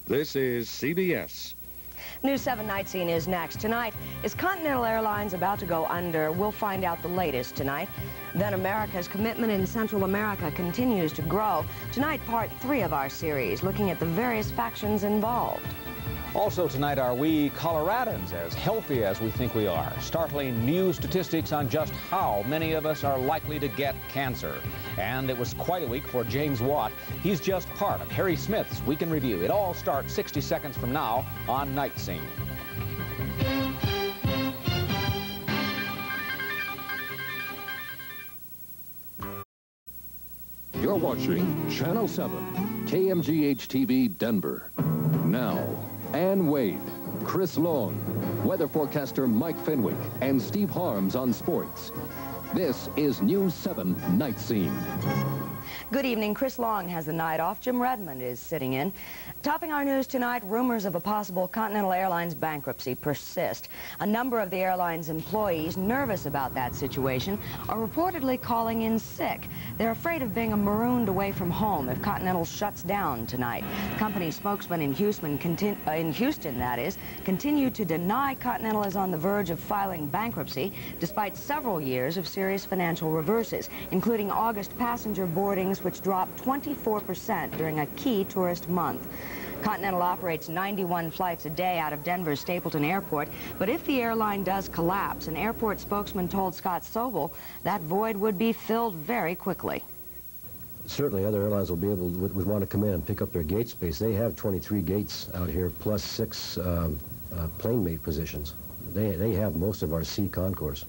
This is CBS. News 7 Night Scene is next. Tonight, is Continental Airlines about to go under? We'll find out the latest tonight. Then America's commitment in Central America continues to grow. Tonight, part 3 of our series, looking at the various factions involved. Also tonight, are we Coloradans as healthy as we think we are? Startling new statistics on just how many of us are likely to get cancer. And it was quite a week for James Watt. He's just part of Harry Smith's Week in Review. It all starts 60 seconds from now on Night Scene. You're watching Channel 7, KMGH-TV, Denver. Now, Ann Wade, Chris Long, weather forecaster Mike Fenwick, and Steve Harms on sports. This is News 7 Night Scene. Good evening. Chris Long has the night off. Jim Redmond is sitting in. Topping our news tonight, rumors of a possible Continental Airlines bankruptcy persist. A number of the airline's employees, nervous about that situation, are reportedly calling in sick. They're afraid of being marooned away from home if Continental shuts down tonight. Company spokesman in Houston, continue to deny Continental is on the verge of filing bankruptcy despite several years of serious financial reverses, including August passenger boardings, which dropped 24% during a key tourist month. Continental operates 91 flights a day out of Denver's Stapleton Airport, but if the airline does collapse, an airport spokesman told Scott Sobel that void would be filled very quickly. Certainly other airlines will be able would want to come in and pick up their gate space. They have 23 gates out here, plus 6 plane mate positions. They have most of our C concourse.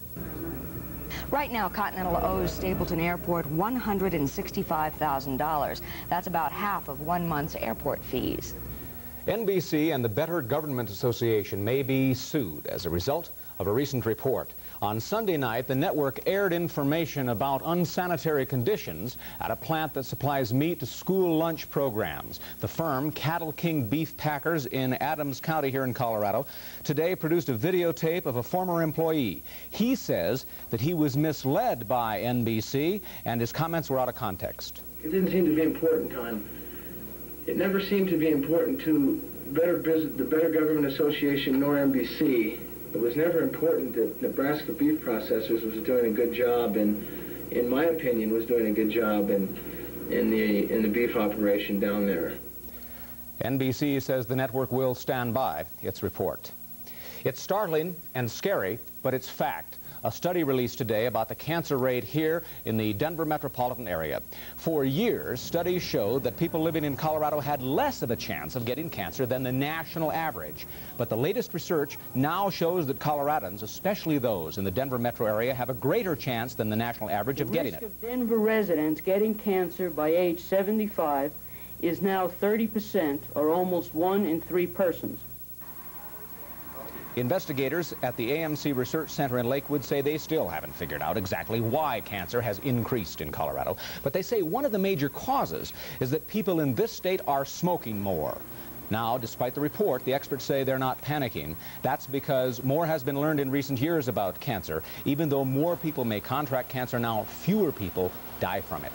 Right now, Continental owes Stapleton Airport $165,000. That's about half of 1 month's airport fees. NBC and the Better Government Association may be sued as a result of a recent report. On Sunday night, the network aired information about unsanitary conditions at a plant that supplies meat to school lunch programs. The firm, Cattle King Beef Packers in Adams County here in Colorado, today produced a videotape of a former employee. He says that he was misled by NBC and his comments were out of context. It didn't seem to be important to him. It never seemed to be important to the Better Government Association nor NBC. It was never important that Nebraska Beef Processors was doing a good job, and in my opinion was doing a good job in the beef operation down there. NBC says the network will stand by its report. It's startling and scary, but it's fact. A study released today about the cancer rate here in the Denver metropolitan area. For years, studies showed that people living in Colorado had less of a chance of getting cancer than the national average. But the latest research now shows that Coloradans, especially those in the Denver metro area, have a greater chance than the national average of getting it. The risk of Denver residents getting cancer by age 75 is now 30%, or almost 1 in 3 persons. Investigators at the AMC Research Center in Lakewood say they still haven't figured out exactly why cancer has increased in Colorado. But they say one of the major causes is that people in this state are smoking more. Now, despite the report, the experts say they're not panicking. That's because more has been learned in recent years about cancer. Even though more people may contract cancer now, fewer people die from it.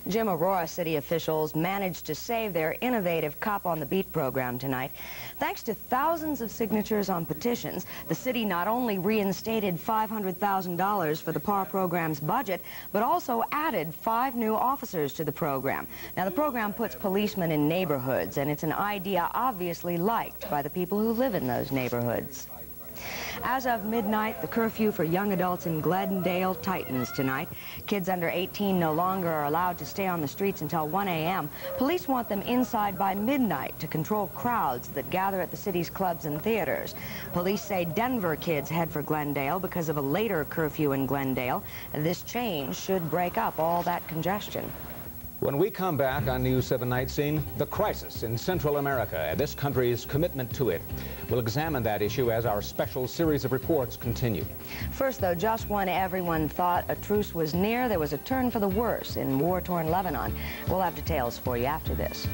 Jim, Aurora city officials managed to save their innovative Cop on the Beat program tonight. Thanks to thousands of signatures on petitions, the city not only reinstated $500,000 for the PAR program's budget, but also added 5 new officers to the program. Now, the program puts policemen in neighborhoods, and it's an idea obviously liked by the people who live in those neighborhoods. As of midnight, the curfew for young adults in Glendale tightens tonight. Kids under 18 no longer are allowed to stay on the streets until 1 a.m. Police want them inside by midnight to control crowds that gather at the city's clubs and theaters. Police say Denver kids head for Glendale because of a later curfew in Glendale. This change should break up all that congestion. When we come back on News 7 Night Scene, the crisis in Central America and this country's commitment to it. We'll examine that issue as our special series of reports continue. First, though, just when everyone thought a truce was near, there was a turn for the worse in war-torn Lebanon. We'll have details for you after this.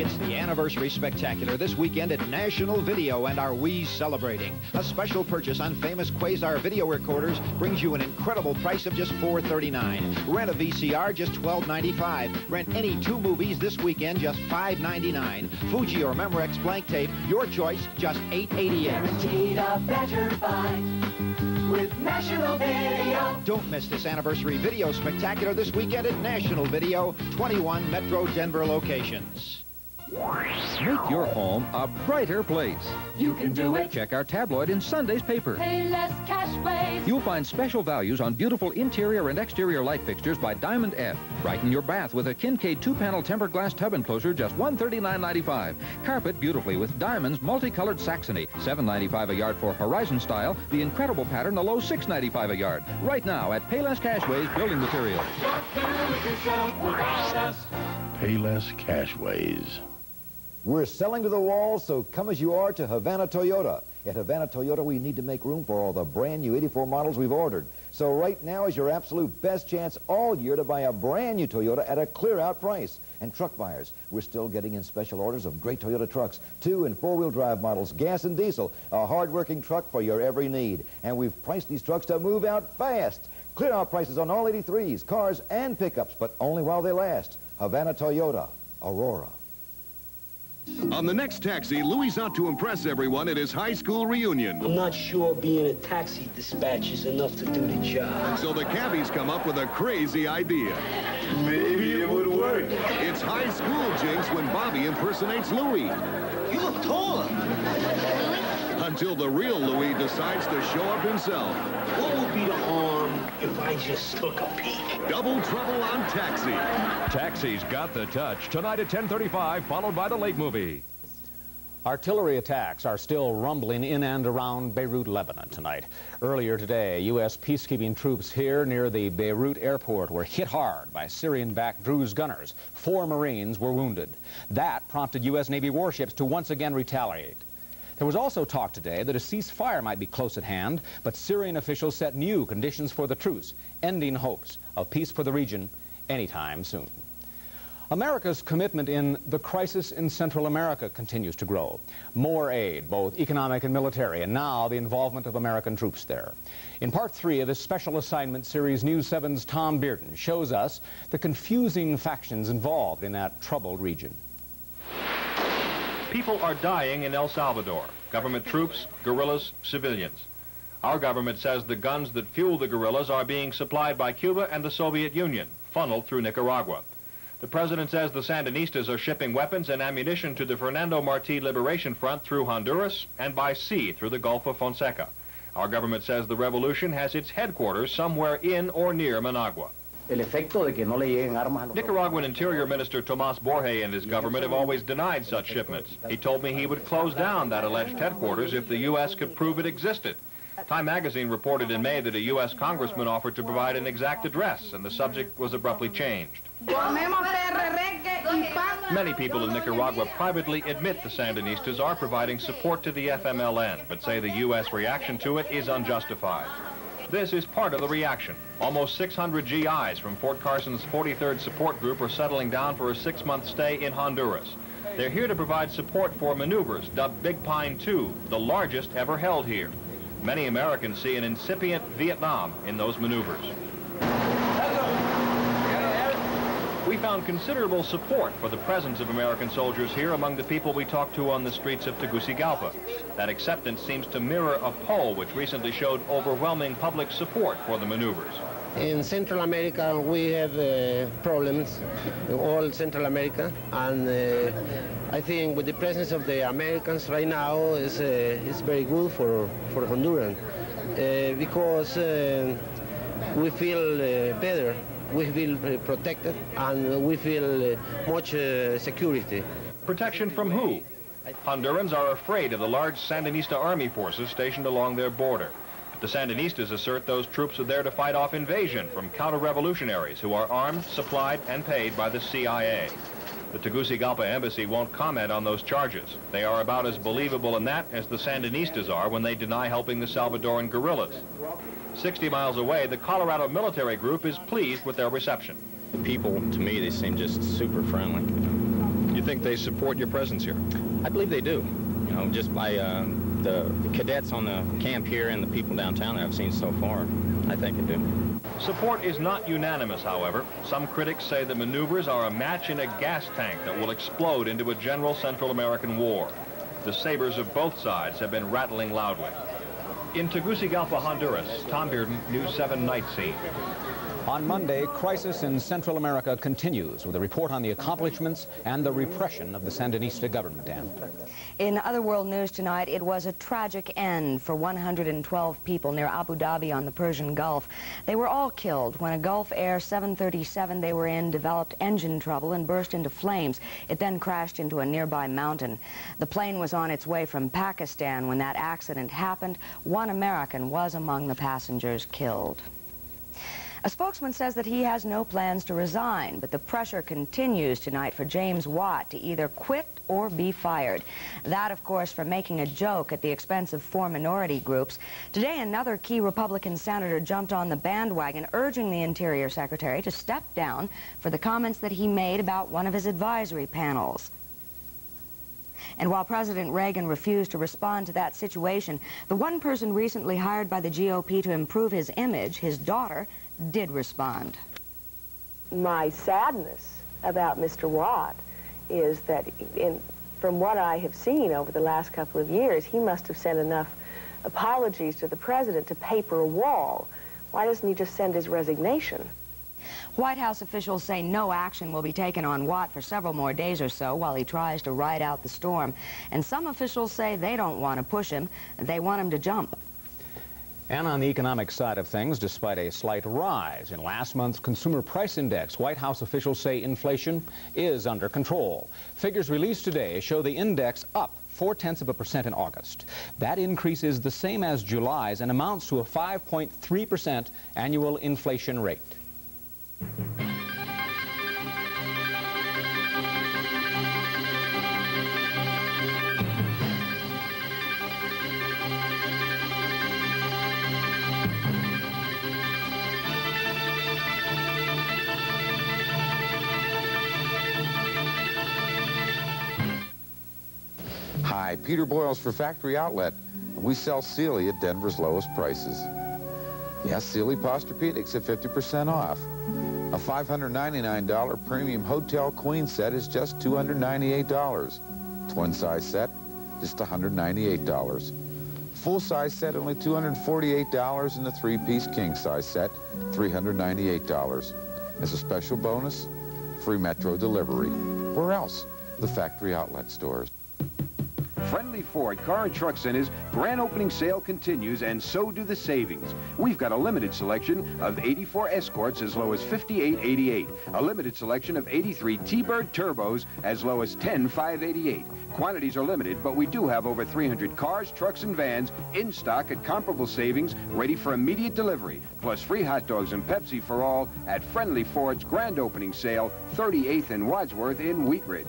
It's the Anniversary Spectacular this weekend at National Video, and are we celebrating? A special purchase on famous Quasar video recorders brings you an incredible price of just $4.39. Rent a VCR, just $12.95. Rent any 2 movies this weekend, just $5.99. Fuji or Memorex blank tape, your choice, just $8.88. Guaranteed a better buy with National Video. Don't miss this Anniversary Video Spectacular this weekend at National Video, 21 Metro Denver locations. Make your home a brighter place. You can do it. Check our tabloid in Sunday's paper. Pay less Cashways. You'll find special values on beautiful interior and exterior light fixtures by Diamond F. Brighten your bath with a Kincaid 2-panel tempered glass tub enclosure, just $139.95. Carpet beautifully with Diamond's multicolored Saxony, $7.95 a yard for Horizon style. The incredible pattern, a low $6.95 a yard. Right now at Payless Cashways Building Materials. Payless Cashways. We're selling to the wall, so come as you are to Havana Toyota. At Havana Toyota, we need to make room for all the brand new 84 models we've ordered. So right now is your absolute best chance all year to buy a brand new Toyota at a clear-out price. And truck buyers, we're still getting in special orders of great Toyota trucks, 2- and 4-wheel drive models, gas and diesel, a hard-working truck for your every need. And we've priced these trucks to move out fast. Clear-out prices on all 83s, cars, and pickups, but only while they last. Havana Toyota, Aurora. On the next taxi, Louie's out to impress everyone at his high school reunion. I'm not sure being a taxi dispatch is enough to do the job. So the cabbies come up with a crazy idea. Maybe it would work. It's high school jinx when Bobby impersonates Louie. You look taller. Until the real Louie decides to show up himself. What would be the harm if I just took a peek? Double trouble on Taxi. Taxi's got the touch. Tonight at 10:35, followed by the late movie. Artillery attacks are still rumbling in and around Beirut, Lebanon tonight. Earlier today, U.S. peacekeeping troops here near the Beirut airport were hit hard by Syrian-backed Druze gunners. 4 Marines were wounded. That prompted U.S. Navy warships to once again retaliate. There was also talk today that a ceasefire might be close at hand, but Syrian officials set new conditions for the truce, ending hopes of peace for the region anytime soon. America's commitment in the crisis in Central America continues to grow. More aid, both economic and military, and now the involvement of American troops there. In Part 3 of this special assignment series, News 7's Tom Bearden shows us the confusing factions involved in that troubled region. People are dying in El Salvador. Government troops, guerrillas, civilians. Our government says the guns that fuel the guerrillas are being supplied by Cuba and the Soviet Union, funneled through Nicaragua. The president says the Sandinistas are shipping weapons and ammunition to the Fernando Martí Liberation Front through Honduras and by sea through the Gulf of Fonseca. Our government says the revolution has its headquarters somewhere in or near Managua. Nicaraguan Interior Minister Tomas Borge and his government have always denied such shipments. He told me he would close down that alleged headquarters if the U.S. could prove it existed. Time magazine reported in May that a U.S. congressman offered to provide an exact address, and the subject was abruptly changed. Many people in Nicaragua privately admit the Sandinistas are providing support to the FMLN, but say the U.S. reaction to it is unjustified. This is part of the reaction. Almost 600 GIs from Fort Carson's 43rd Support Group are settling down for a 6-month stay in Honduras. They're here to provide support for maneuvers dubbed Big Pine 2, the largest ever held here. Many Americans see an incipient Vietnam in those maneuvers. We found considerable support for the presence of American soldiers here among the people we talked to on the streets of Tegucigalpa. That acceptance seems to mirror a poll which recently showed overwhelming public support for the maneuvers. In Central America, we have problems in all Central America, and I think with the presence of the Americans right now is very good for Honduran because we feel better. We feel protected, and we feel much security. Protection from who? Hondurans are afraid of the large Sandinista army forces stationed along their border. But the Sandinistas assert those troops are there to fight off invasion from counter-revolutionaries who are armed, supplied, and paid by the CIA. The Tegucigalpa embassy won't comment on those charges. They are about as believable in that as the Sandinistas are when they deny helping the Salvadoran guerrillas. 60 miles away, the Colorado military group is pleased with their reception. The people, to me, they seem just super friendly. You think they support your presence here? I believe they do. You know, just by the cadets on the camp here and the people downtown that I've seen so far, I think they do. Support is not unanimous, however. Some critics say the maneuvers are a match in a gas tank that will explode into a general Central American war. The sabers of both sides have been rattling loudly. In Tegucigalpa, Honduras, Tom Bearden, News 7 Night Scene. On Monday, crisis in Central America continues with a report on the accomplishments and the repression of the Sandinista government. In other world news tonight, it was a tragic end for 112 people near Abu Dhabi on the Persian Gulf. They were all killed when a Gulf Air 737 they were in developed engine trouble and burst into flames. It then crashed into a nearby mountain. The plane was on its way from Pakistan when that accident happened. One American was among the passengers killed. A spokesman says that he has no plans to resign, but the pressure continues tonight for James Watt to either quit or be fired. That, of course, for making a joke at the expense of 4 minority groups. Today, another key Republican senator jumped on the bandwagon, urging the Interior Secretary to step down for the comments that he made about one of his advisory panels. And while President Reagan refused to respond to that situation, the one person recently hired by the GOP to improve his image, his daughter, did respond. My sadness about Mr. Watt is that from what I have seen over the last couple of years, he must have sent enough apologies to the president to paper a wall. Why doesn't he just send his resignation? White House officials say no action will be taken on Watt for several more days or so while he tries to ride out the storm. And some officials say they don't want to push him, they want him to jump. And on the economic side of things, despite a slight rise in last month's Consumer Price Index, White House officials say inflation is under control. Figures released today show the index up 0.4% in August. That increase is the same as July's and amounts to a 5.3% annual inflation rate. Hi, Peter Boyles for Factory Outlet. We sell Sealy at Denver's lowest prices. Yes, Sealy Posturepedics at 50% off. A $599 premium hotel queen set is just $298. Twin size set, just $198. Full size set, only $248, and the 3-piece king size set, $398. As a special bonus, free Metro delivery. Where else? The Factory Outlet stores. Friendly Ford Car and Truck Center's grand opening sale continues, and so do the savings. We've got a limited selection of 84 Escorts as low as $58.88. A limited selection of 83 T-Bird Turbos as low as $10,588. Quantities are limited, but we do have over 300 cars, trucks, and vans in stock at comparable savings, ready for immediate delivery. Plus free hot dogs and Pepsi for all at Friendly Ford's grand opening sale, 38th and Wadsworth in Wheat Ridge.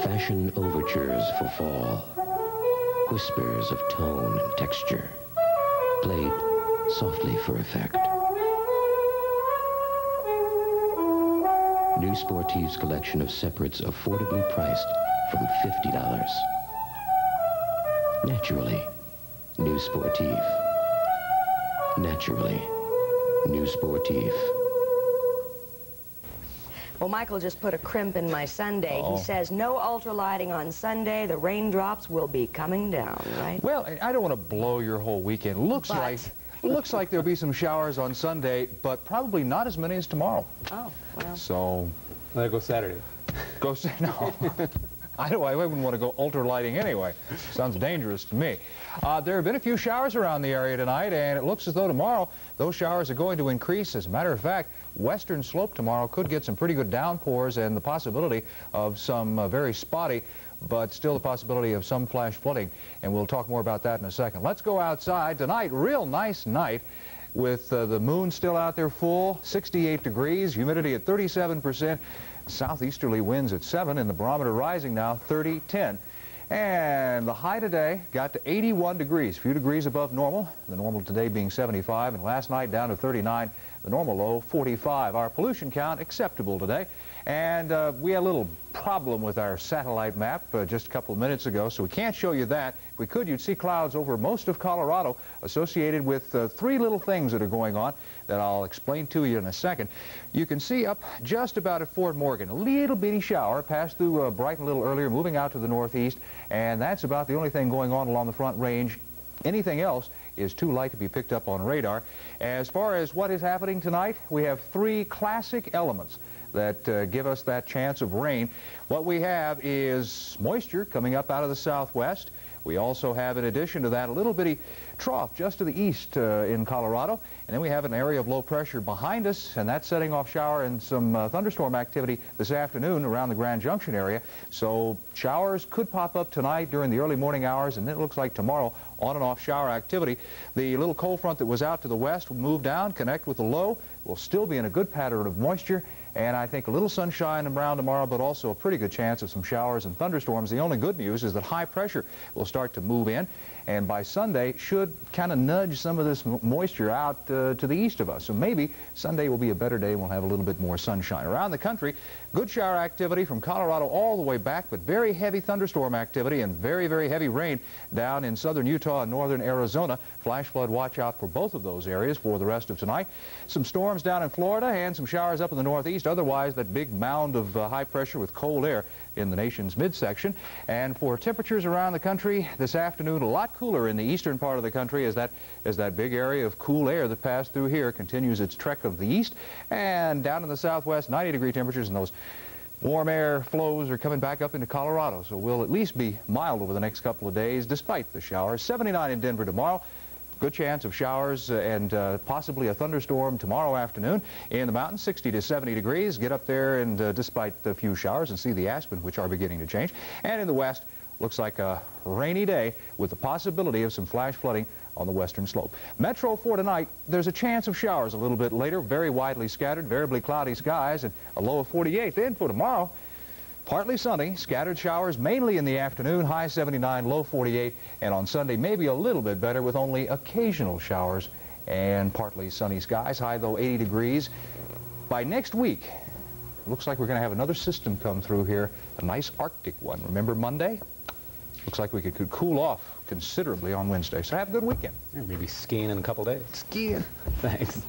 Fashion overtures for fall. Whispers of tone and texture. Played softly for effect. New Sportive's collection of separates affordably priced from $50. Naturally, New Sportive. Naturally, New Sportive. Well, Michael just put a crimp in my Sunday. He says no ultralighting on Sunday. The raindrops will be coming down, right? Well, I don't want to blow your whole weekend. Looks like there'll be some showers on Sunday, but probably not as many as tomorrow. Oh, well. So, there goes Saturday. No. I wouldn't want to go ultralighting anyway. Sounds dangerous to me. There have been a few showers around the area tonight, and it looks as though tomorrow those showers are going to increase. As a matter of fact, western slope tomorrow could get some pretty good downpours and the possibility of some very spotty, but still the possibility of some flash flooding. And we'll talk more about that in a second. Let's go outside tonight. Real nice night with the moon still out there full, 68 degrees, humidity at 37%. Southeasterly winds at 7, and the barometer rising now 30-10. And the high today got to 81 degrees, a few degrees above normal. The normal today being 75, and last night down to 39. The normal low, 45. Our pollution count acceptable today. And we had a little problem with our satellite map just a couple of minutes ago, so we can't show you that. If we could, you'd see clouds over most of Colorado associated with three little things that are going on that I'll explain to you in a second. You can see up just about at Fort Morgan, a little bitty shower passed through Brighton a little earlier, moving out to the northeast, and that's about the only thing going on along the Front Range. Anything else is too light to be picked up on radar. As far as what is happening tonight, we have three classic elements that give us that chance of rain. What we have is moisture coming up out of the southwest. We also have, in addition to that, a little bitty trough just to the east in Colorado. And then we have an area of low pressure behind us, and that's setting off shower and some thunderstorm activity this afternoon around the Grand Junction area. So showers could pop up tonight during the early morning hours, and it looks like tomorrow on and off shower activity. The little cold front that was out to the west will move down, connect with the low. We'll still be in a good pattern of moisture. And I think a little sunshine around tomorrow, but also a pretty good chance of some showers and thunderstorms. The only good news is that high pressure will start to move in, and by Sunday should kind of nudge some of this moisture out to the east of us. So maybe Sunday will be a better day and we'll have a little bit more sunshine. Around the country, good shower activity from Colorado all the way back, but very heavy thunderstorm activity and very, very heavy rain down in southern Utah and northern Arizona. Flash flood watch out for both of those areas for the rest of tonight. Some storms down in Florida and some showers up in the northeast. Otherwise, that big mound of high pressure with cold air in the nation's midsection. And for temperatures around the country this afternoon, a lot cooler in the eastern part of the country as that big area of cool air that passed through here continues its trek of the east. And down in the southwest, 90-degree temperatures, and those warm air flows are coming back up into Colorado. So we'll at least be mild over the next couple of days despite the showers. 79 in Denver tomorrow. Good chance of showers and possibly a thunderstorm tomorrow afternoon. In the mountains, 60 to 70 degrees. Get up there and despite a few showers and see the aspen, which are beginning to change. And in the west, looks like a rainy day with the possibility of some flash flooding on the western slope. Metro for tonight, there's a chance of showers a little bit later, very widely scattered, variably cloudy skies, and a low of 48. Then for tomorrow, partly sunny, scattered showers mainly in the afternoon, high 79, low 48, and on Sunday maybe a little bit better with only occasional showers and partly sunny skies, high though 80 degrees. By next week, looks like we're going to have another system come through here, a nice Arctic one. Remember Monday? Looks like we could cool off considerably on Wednesday. So have a good weekend. Maybe skiing in a couple days. Skiing. Thanks.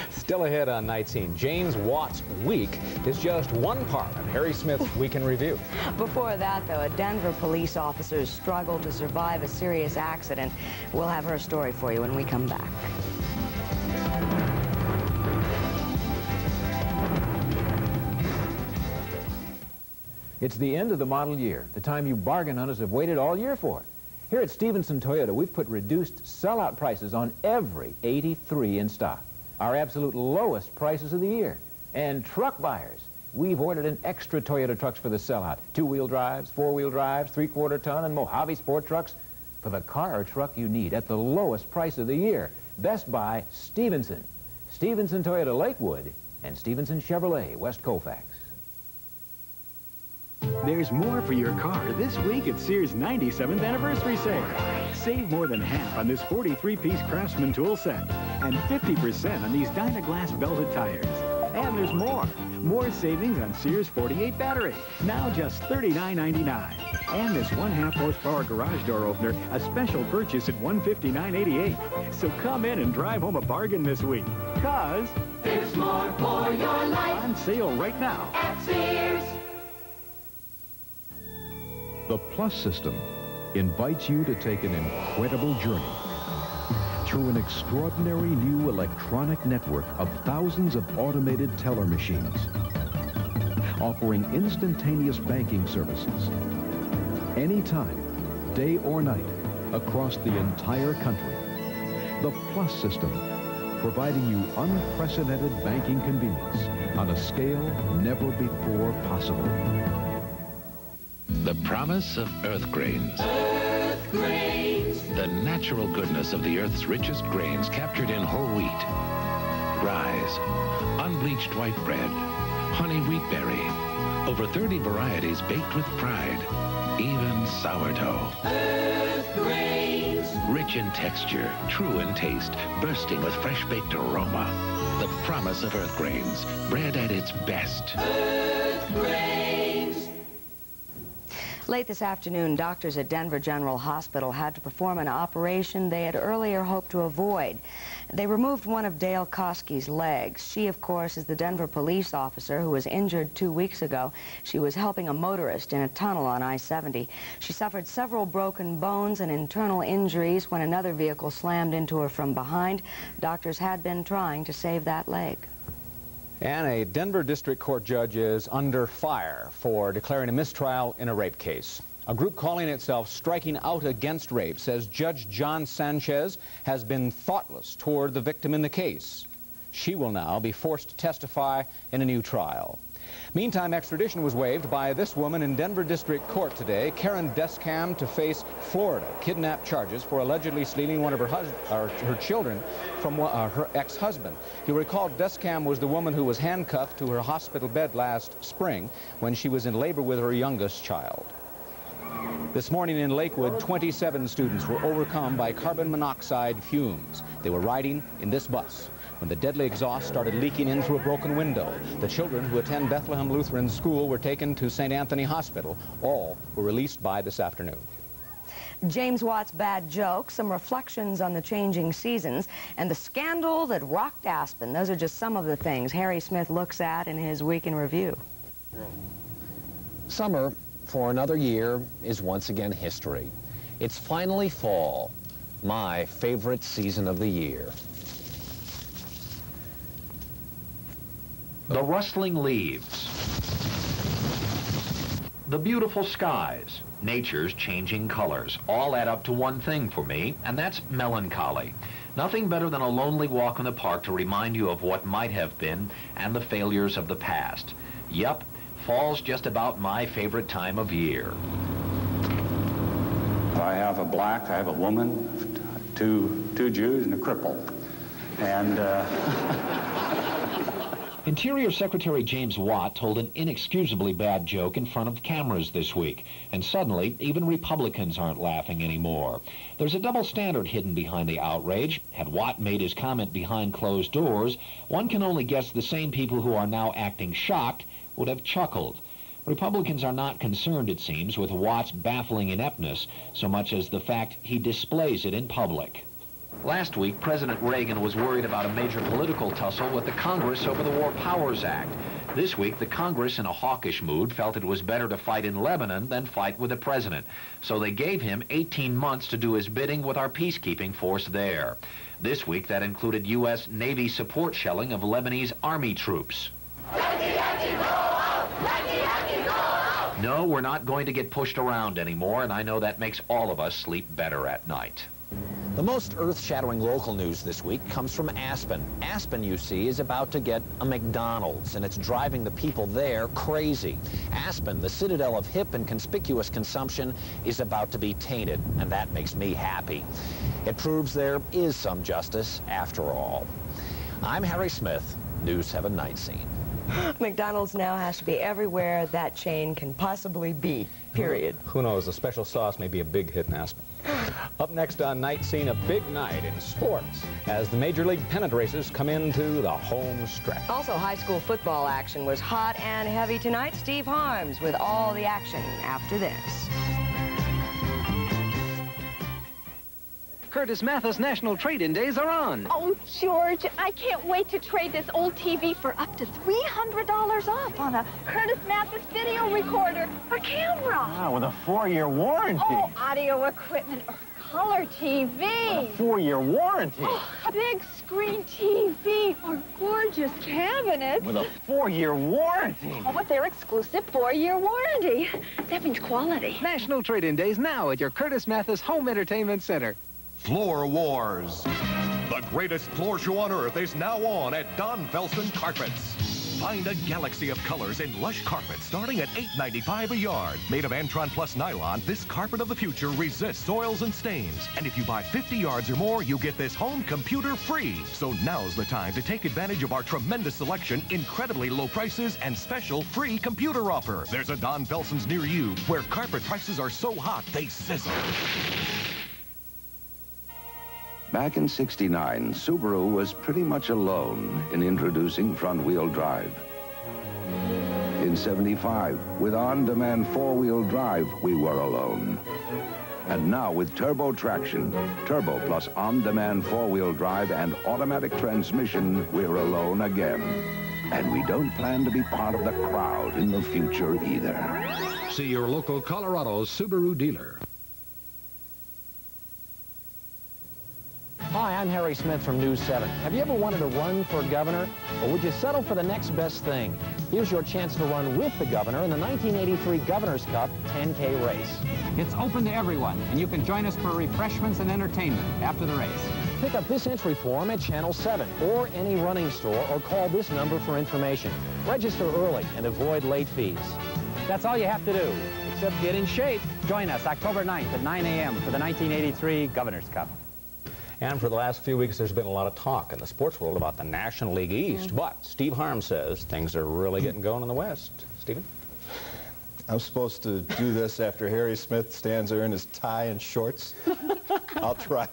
Still ahead on Night Scene, James Watt's week is just one part of Harry Smith's Week in Review. Before that, though, a Denver police officer struggled to survive a serious accident. We'll have her story for you when we come back. It's the end of the model year, the time you bargain hunters have waited all year for. Here at Stevenson Toyota, we've put reduced sellout prices on every 83 in stock. Our absolute lowest prices of the year. And truck buyers, we've ordered an extra Toyota trucks for the sellout. Two-wheel drives, four-wheel drives, three-quarter ton, and Mojave sport trucks for the car or truck you need at the lowest price of the year. Best Buy, Stevenson. Stevenson Toyota Lakewood and Stevenson Chevrolet West Colfax. There's more for your car this week at Sears' 97th anniversary sale. Save more than half on this 43-piece Craftsman tool set and 50% on these Dynaglass belted tires. And there's more. More savings on Sears 48 battery, now just $39.99. And this 1/2 horsepower garage door opener, a special purchase at $159.88. So come in and drive home a bargain this week, because there's more for your life on sale right now at Sears. The Plus system invites you to take an incredible journey through an extraordinary new electronic network of thousands of automated teller machines, offering instantaneous banking services anytime, day or night, across the entire country. The Plus system, providing you unprecedented banking convenience on a scale never before possible. The promise of Earth Grains. Earth Grains. The natural goodness of the Earth's richest grains captured in whole wheat, rye, unbleached white bread, honey wheat berry, over 30 varieties baked with pride, even sourdough. Earth Grains. Rich in texture, true in taste, bursting with fresh baked aroma. The promise of Earth Grains, bread at its best. Earth Grains. Late this afternoon, doctors at Denver General Hospital had to perform an operation they had earlier hoped to avoid. They removed one of Dale Koski's legs. She, of course, is the Denver police officer who was injured 2 weeks ago. She was helping a motorist in a tunnel on I-70. She suffered several broken bones and internal injuries when another vehicle slammed into her from behind. Doctors had been trying to save that leg. And a Denver District Court judge is under fire for declaring a mistrial in a rape case. A group calling itself Striking Out Against Rape says Judge John Sanchez has been thoughtless toward the victim in the case. She will now be forced to testify in a new trial. Meantime, extradition was waived by this woman in Denver District Court today, Karen Deskam, to face Florida kidnap charges for allegedly stealing one of her children from her ex-husband. You recall Deskam was the woman who was handcuffed to her hospital bed last spring when she was in labor with her youngest child. This morning in Lakewood, 27 students were overcome by carbon monoxide fumes. They were riding in this bus when the deadly exhaust started leaking in through a broken window. The children who attend Bethlehem Lutheran School were taken to St. Anthony Hospital. All were released by this afternoon. James Watt's bad joke, some reflections on the changing seasons, and the scandal that rocked Aspen. Those are just some of the things Harry Smith looks at in his Week in Review. Summer, for another year, is once again history. It's finally fall, my favorite season of the year. The rustling leaves, the beautiful skies, nature's changing colors, all add up to one thing for me, and that's melancholy. Nothing better than a lonely walk in the park to remind you of what might have been and the failures of the past. Yep, fall's just about my favorite time of year. I have a black, I have a woman, two Jews, and a cripple. And Interior Secretary James Watt told an inexcusably bad joke in front of cameras this week, and suddenly even Republicans aren't laughing anymore. There's a double standard hidden behind the outrage. Had Watt made his comment behind closed doors, one can only guess the same people who are now acting shocked would have chuckled. Republicans are not concerned, it seems, with Watt's baffling ineptness so much as the fact he displays it in public. Last week, President Reagan was worried about a major political tussle with the Congress over the War Powers Act. This week, the Congress, in a hawkish mood, felt it was better to fight in Lebanon than fight with the president. So they gave him 18 months to do his bidding with our peacekeeping force there. This week, that included U.S. Navy support shelling of Lebanese army troops. No, we're not going to get pushed around anymore, and I know that makes all of us sleep better at night. The most earth-shattering local news this week comes from Aspen. Aspen, you see, is about to get a McDonald's, and it's driving the people there crazy. Aspen, the citadel of hip and conspicuous consumption, is about to be tainted, and that makes me happy. It proves there is some justice after all. I'm Harry Smith, News 7 Night Scene. McDonald's now has to be everywhere that chain can possibly be, period. Who knows, the special sauce may be a big hit in Aspen. Up next on Night Scene, a big night in sports as the Major League pennant races come into the home stretch. Also, high school football action was hot and heavy tonight. Steve Harms with all the action after this. Curtis Mathis National Trade-In Days are on. Oh, George, I can't wait to trade this old TV for up to $300 off on a Curtis Mathis video recorder or camera. Wow, with a 4-year warranty. Oh, audio equipment or color TV. With a 4-year warranty. Oh, a big screen TV or gorgeous cabinets. With a 4-year warranty. Oh, with their exclusive 4-year warranty. That means quality. National Trade-In Days now at your Curtis Mathis Home Entertainment Center. Floor Wars. The greatest floor show on earth is now on at Don Felson Carpets. Find a galaxy of colors in lush carpets starting at $8.95 a yard. Made of Antron Plus nylon, this carpet of the future resists soils and stains. And if you buy 50 yards or more, you get this home computer free. So now's the time to take advantage of our tremendous selection, incredibly low prices, and special free computer offer. There's a Don Felson's near you where carpet prices are so hot they sizzle. Back in '69, Subaru was pretty much alone in introducing front-wheel drive. In '75, with on-demand four-wheel drive, we were alone. And now with turbo traction, turbo plus on-demand four-wheel drive and automatic transmission, we're alone again. And we don't plan to be part of the crowd in the future either. See your local Colorado Subaru dealer. Hi, I'm Harry Smith from News 7. Have you ever wanted to run for governor? Or would you settle for the next best thing? Here's your chance to run with the governor in the 1983 Governor's Cup 10K race. It's open to everyone, and you can join us for refreshments and entertainment after the race. Pick up this entry form at Channel 7 or any running store, or call this number for information. Register early and avoid late fees. That's all you have to do, except get in shape. Join us October 9th at 9 a.m. for the 1983 Governor's Cup. And for the last few weeks, there's been a lot of talk in the sports world about the National League East. But Steve Harm says things are really getting going in the West. Stephen? I'm supposed to do this after Harry Smith stands there in his tie and shorts. I'll try.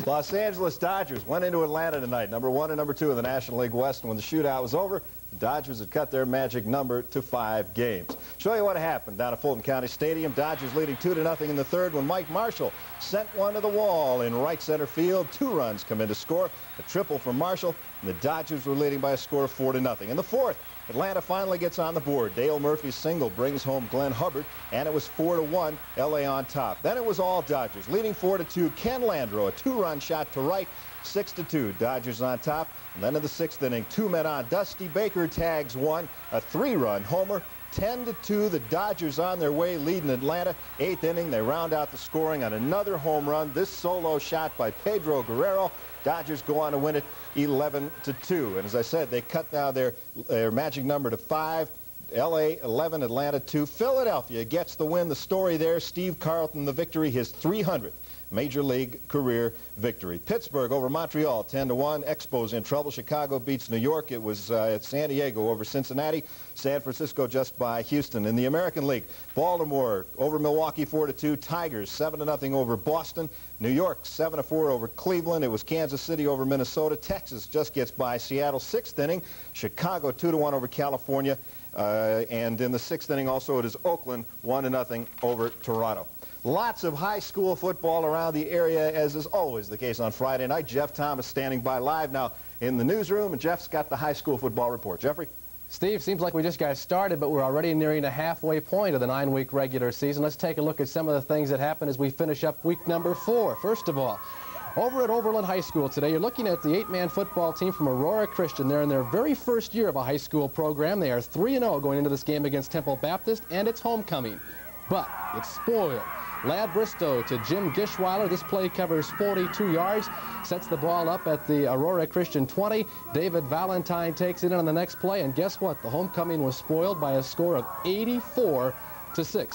Los Angeles Dodgers went into Atlanta tonight, number 1 and number 2 in the National League West. And when the shootout was over, the Dodgers had cut their magic number to 5 games. Show you what happened down at Fulton County Stadium. Dodgers leading 2-0 in the third when Mike Marshall sent one to the wall in right center field. 2 runs come in to score, a triple for Marshall, and the Dodgers were leading by a score of 4-0. In the fourth, Atlanta finally gets on the board. Dale Murphy's single brings home Glenn Hubbard, and it was 4-1, L.A. on top. Then it was all Dodgers, leading 4-2. Ken Landreau, a 2-run shot to right, 6-2, Dodgers on top. And then in the 6th inning, 2 men on. Dusty Baker tags one, a 3-run homer. 10-2, the Dodgers on their way, leading Atlanta. 8th inning, they round out the scoring on another home run. This solo shot by Pedro Guerrero. Dodgers go on to win it 11-2. And as I said, they cut now their magic number to 5. L.A. 11, Atlanta 2. Philadelphia gets the win. The story there, Steve Carlton, the victory, his 300th Major League career victory. Pittsburgh over Montreal, 10-1. Expos in trouble. Chicago beats New York. It was San Diego over Cincinnati. San Francisco just by Houston. In the American League, Baltimore over Milwaukee, 4-2. Tigers 7-0 over Boston. New York 7-4 over Cleveland. It was Kansas City over Minnesota. Texas just gets by Seattle. 6th inning, Chicago 2-1 over California. And in the 6th inning also, it is Oakland 1-0 over Toronto. Lots of high school football around the area, as is always the case on Friday night. Jeff Thomas standing by live now in the newsroom, and Jeff's got the high school football report. Jeffrey? Steve, seems like we just got started, but we're already nearing the halfway point of the 9-week regular season. Let's take a look at some of the things that happened as we finish up week number 4. First of all, over at Overland High School today, you're looking at the 8-man football team from Aurora Christian. They're in their very first year of a high school program. They are 3-0 going into this game against Temple Baptist, and it's homecoming. But it's spoiled. Ladd Bristow to Jim Gishweiler. This play covers 42 yards, sets the ball up at the Aurora Christian 20. David Valentine takes it in on the next play, and guess what? The homecoming was spoiled by a score of 84-6.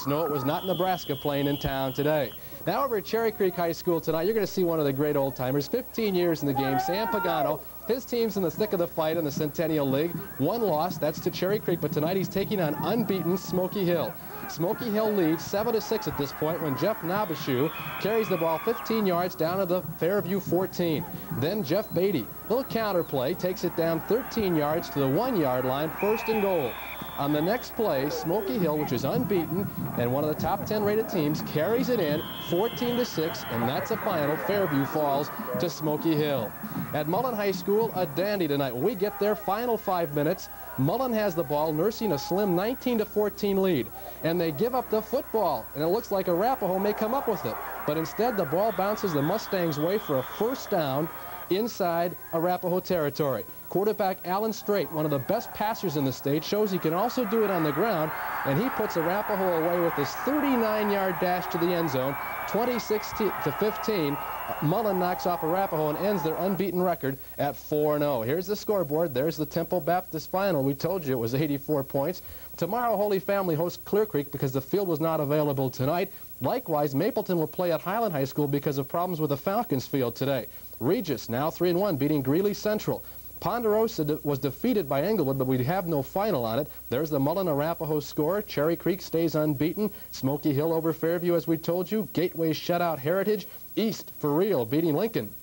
No, it was not Nebraska playing in town today. Now over at Cherry Creek High School tonight, you're going to see one of the great old-timers, 15 years in the game, Sam Pagano. His team's in the thick of the fight in the Centennial League. 1 loss, that's to Cherry Creek, but tonight he's taking on unbeaten Smoky Hill. Smoky Hill leads 7-6 at this point when Jeff Nabashu carries the ball 15 yards down to the Fairview 14. Then Jeff Beatty, little counter play, takes it down 13 yards to the 1-yard line, 1st and goal. On the next play, Smoky Hill, which is unbeaten and one of the top 10 rated teams, carries it in 14-6, and that's a final. Fairview falls to Smoky Hill. At Mullen High School, a dandy tonight. When we get their final 5 minutes, Mullen has the ball, nursing a slim 19-14 lead, and they give up the football, and it looks like Arapahoe may come up with it, but instead the ball bounces the Mustangs' way for a 1st down inside Arapahoe territory. Quarterback Alan Strait, one of the best passers in the state, shows he can also do it on the ground, and he puts Arapahoe away with this 39-yard dash to the end zone, 26-15. Mullen knocks off Arapahoe and ends their unbeaten record at 4-0. Here's the scoreboard. There's the Temple Baptist final. We told you it was 84 points. Tomorrow, Holy Family hosts Clear Creek because the field was not available tonight. Likewise, Mapleton will play at Highland High School because of problems with the Falcons field today. Regis, now 3-1, beating Greeley Central. Ponderosa was defeated by Englewood, but we have no final on it. There's the Mullen-Arapahoe score. Cherry Creek stays unbeaten. Smoky Hill over Fairview, as we told you. Gateway shut out Heritage. East, for real, beating Lincoln.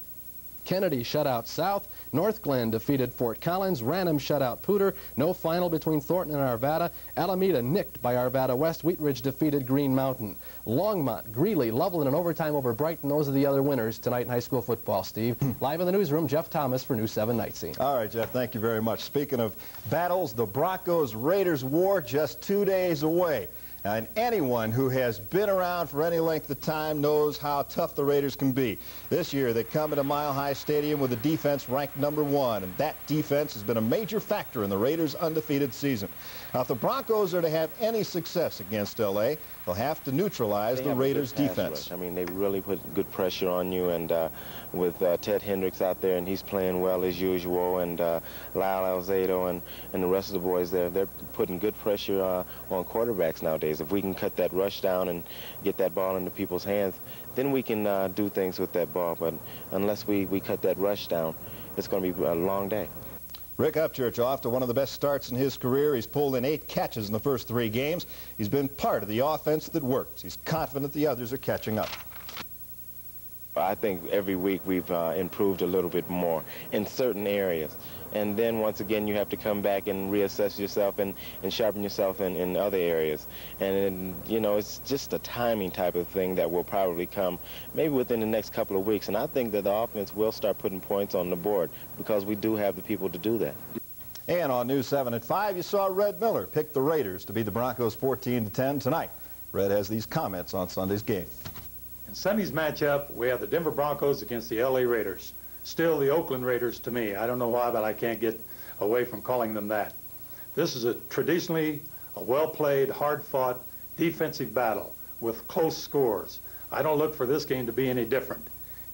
Kennedy shut out South. North Glen defeated Fort Collins. Ranham shut out Pooter. No final between Thornton and Arvada. Alameda nicked by Arvada West. Wheat Ridge defeated Green Mountain. Longmont, Greeley, Loveland in overtime over Brighton. Those are the other winners tonight in high school football, Steve. Live in the newsroom, Jeff Thomas for News 7 Night Scene. All right, Jeff, thank you very much. Speaking of battles, the Broncos-Raiders war just 2 days away. And anyone who has been around for any length of time knows how tough the Raiders can be. This year, they come into Mile High Stadium with a defense ranked #1, and that defense has been a major factor in the Raiders' undefeated season. Now, if the Broncos are to have any success against L.A., they'll have to neutralize the Raiders' defense. I mean, they really put good pressure on you, and with Ted Hendricks out there, and he's playing well as usual, and Lyle Alzado and the rest of the boys there, they're putting good pressure on quarterbacks nowadays. If we can cut that rush down and get that ball into people's hands, then we can do things with that ball. But unless we cut that rush down, it's going to be a long day. Rick Upchurch off to one of the best starts in his career. He's pulled in 8 catches in the first 3 games. He's been part of the offense that works. He's confident the others are catching up. I think every week we've improved a little bit more in certain areas. And then once again, you have to come back and reassess yourself and sharpen yourself in other areas. And, you know, it's just a timing type of thing that will probably come maybe within the next couple of weeks. And I think that the offense will start putting points on the board because we do have the people to do that. And on News 7 at 5, you saw Red Miller pick the Raiders to beat the Broncos 14-10 tonight. Red has these comments on Sunday's game. In Sunday's matchup, we have the Denver Broncos against the L.A. Raiders. Still the Oakland Raiders to me. I don't know why, but I can't get away from calling them that. This is traditionally a well-played, hard-fought defensive battle with close scores. I don't look for this game to be any different.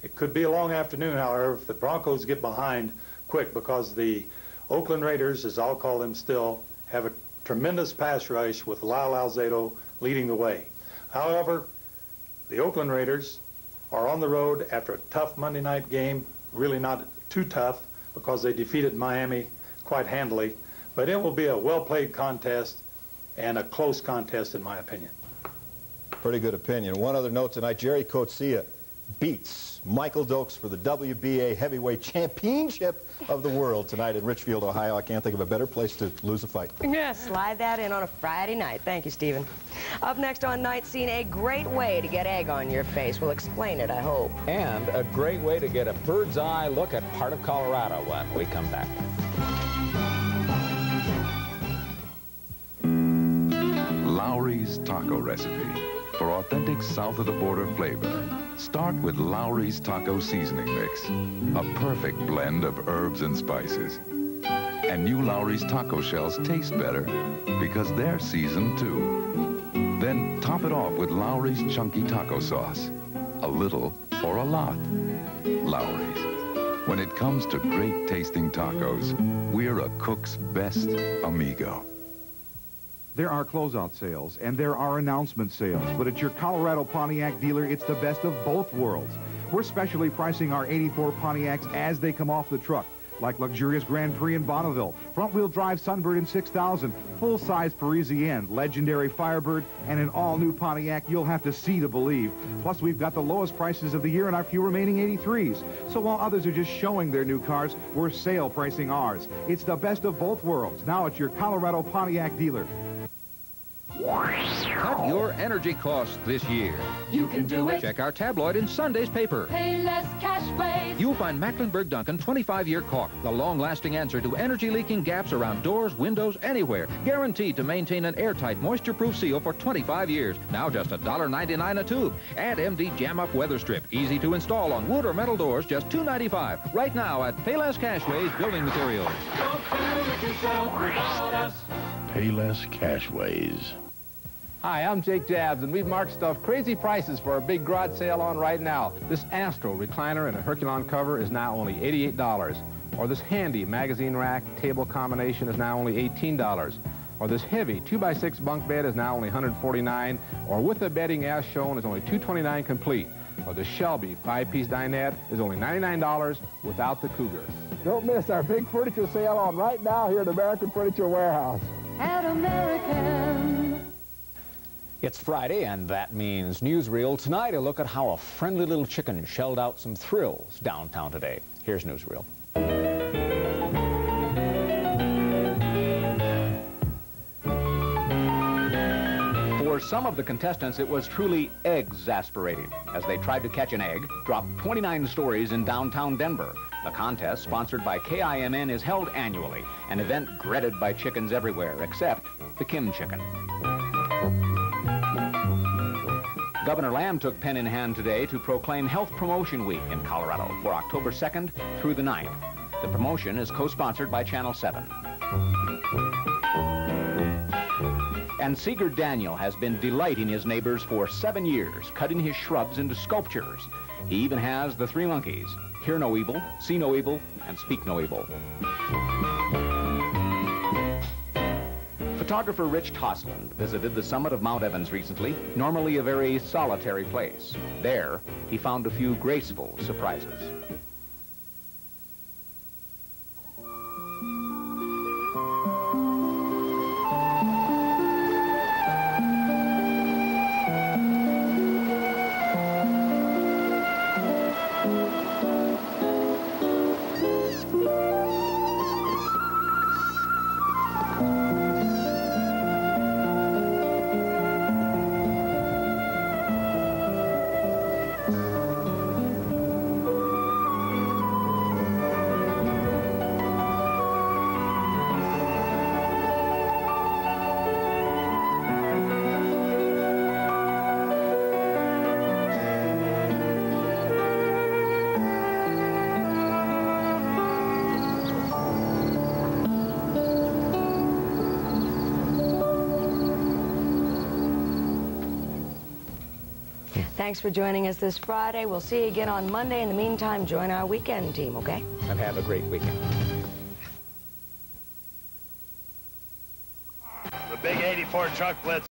It could be a long afternoon, however, if the Broncos get behind quick, because the Oakland Raiders, as I'll call them still, have a tremendous pass rush with Lyle Alzado leading the way. However, the Oakland Raiders are on the road after a tough Monday night game, really not too tough because they defeated Miami quite handily, but it will be a well-played contest and a close contest in my opinion. Pretty good opinion. One other note tonight, Jerry Coetzee beats Michael Dokes for the WBA Heavyweight Championship of the World tonight in Richfield, Ohio. I can't think of a better place to lose a fight. Yeah, slide that in on a Friday night. Thank you, Stephen. Up next on Night Scene, a great way to get egg on your face. We'll explain it, I hope. And a great way to get a bird's eye look at part of Colorado when we come back. Lowry's Taco Recipe for authentic south-of-the-border flavor. Start with Lowry's Taco Seasoning Mix, a perfect blend of herbs and spices. And new Lowry's taco shells taste better because they're seasoned too. Then top it off with Lowry's Chunky Taco Sauce. A little or a lot. Lowry's. When it comes to great tasting tacos, we're a cook's best amigo. There are closeout sales, and there are announcement sales, but at your Colorado Pontiac dealer, it's the best of both worlds. We're specially pricing our 84 Pontiacs as they come off the truck, like luxurious Grand Prix in Bonneville, front-wheel drive Sunbird in 6000, full-size Parisienne, legendary Firebird, and an all-new Pontiac you'll have to see to believe. Plus, we've got the lowest prices of the year in our few remaining 83s. So while others are just showing their new cars, we're sale pricing ours. It's the best of both worlds, now at your Colorado Pontiac dealer. Cut your energy costs this year. You can do it. Check our tabloid in Sunday's paper. Pay less cash ways. You'll find Mecklenburg Duncan 25-year caulk, the long-lasting answer to energy-leaking gaps around doors, windows, anywhere. Guaranteed to maintain an airtight, moisture-proof seal for 25 years. Now just $1.99 a tube. Add MD Jam-Up Weather Strip. Easy to install on wood or metal doors, just $2.95. Right now at Payless Cashways Building Materials. Don't do it yourself without us. Payless Cashways. Hi, I'm Jake Jabs, and we've marked stuff crazy prices for our big garage sale on right now. This Astro recliner and a Herculon cover is now only $88. Or this handy magazine rack table combination is now only $18. Or this heavy 2x6 bunk bed is now only $149. Or with the bedding as shown is only $229 complete. Or the Shelby 5-piece dinette is only $99 without the Cougar. Don't miss our big furniture sale on right now here at American Furniture Warehouse. At American. It's Friday, and that means Newsreel. Tonight, a look at how a friendly little chicken shelled out some thrills downtown today. Here's Newsreel. For some of the contestants, it was truly exasperating as they tried to catch an egg, dropped 29 stories in downtown Denver. The contest, sponsored by KIMN, is held annually, an event dreaded by chickens everywhere, except the Kim chicken. Governor Lamb took pen in hand today to proclaim Health Promotion Week in Colorado for October 2nd through the 9th. The promotion is co-sponsored by Channel 7. And Seeger Daniel has been delighting his neighbors for 7 years, cutting his shrubs into sculptures. He even has the three monkeys: hear no evil, see no evil, and speak no evil. Photographer Rich Tosland visited the summit of Mount Evans recently, normally a very solitary place. There, he found a few graceful surprises. Thanks for joining us this Friday. We'll see you again on Monday. In the meantime, join our weekend team, okay? And have a great weekend. The big 84 truck blitz.